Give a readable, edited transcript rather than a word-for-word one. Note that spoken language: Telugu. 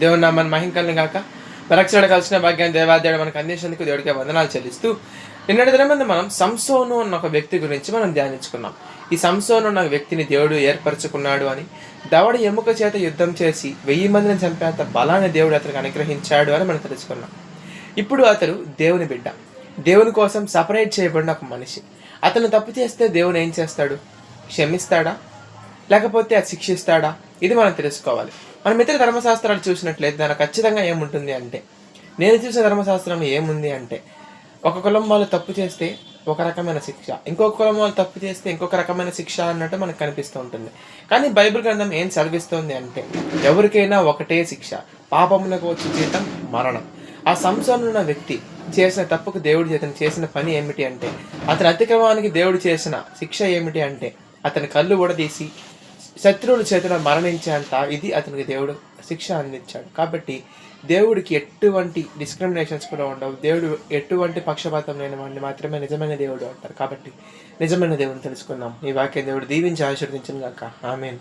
దేవుని నామాన్ని మహింకలను గాక పరక్షణ కలిసిన భాగ్యాన్ని దేవాదేవుడు మనకు అందించేందుకు దేవుడికి వందనాలు చెల్లిస్తూ నిన్నటి దినమందు మనం సంసోను అన్న ఒక వ్యక్తి గురించి మనం ధ్యానించుకున్నాం. ఈ సంసోను అన్న వ్యక్తిని దేవుడు ఏర్పరచుకున్నాడు అని, దవడ ఎముక చేత యుద్ధం చేసి 1000 మందిని చంపేంత బలాన్ని దేవుడు అతనికి అనుగ్రహించాడు అని మనం తెలుసుకున్నాం. ఇప్పుడు అతడు దేవుని బిడ్డ, దేవుని కోసం సపరేట్ చేయబడిన ఒక మనిషి. అతను తప్పు చేస్తే దేవుని ఏం చేస్తాడు? క్షమిస్తాడా లేకపోతే అది శిక్షిస్తాడా? ఇది మనం తెలుసుకోవాలి. మనం ఇతర ధర్మశాస్త్రాలు చూసినట్లయితే దానికి ఖచ్చితంగా ఏముంటుంది అంటే, నేను చూసిన ధర్మశాస్త్రంలో ఏముంది అంటే, ఒక కులం వాళ్ళు తప్పు చేస్తే ఒక రకమైన శిక్ష, ఇంకొక కులం వాళ్ళు తప్పు చేస్తే ఇంకొక రకమైన శిక్ష అన్నట్టు మనకు కనిపిస్తూ ఉంటుంది. కానీ బైబిల్ గ్రంథం ఏం చదివిస్తుంది అంటే, ఎవరికైనా ఒకటే శిక్ష, పాపమునకు వచ్చే జీతం మరణం. ఆ సంసోను ఉన్న వ్యక్తి చేసిన తప్పుకు దేవుడు అతను చేసిన పని ఏమిటి అంటే, అతని అతిక్రమానికి దేవుడు చేసిన శిక్ష ఏమిటి అంటే, అతని కళ్ళు ఊడదీసి శత్రువుల చేతిలో మరణించేంత ఇది అతనికి దేవుడు శిక్ష అందించాడు. కాబట్టి దేవుడికి ఎటువంటి డిస్క్రిమినేషన్స్ కూడా ఉండవు. దేవుడు ఎటువంటి పక్షపాతం లేని వాడిని మాత్రమే నిజమైన దేవుడు అంటారు. కాబట్టి నిజమైన దేవుడిని తెలుసుకుందాం. ఈ వాక్యం దేవుడు దీవించి ఆశీర్వదించును గాక. ఆమేన్.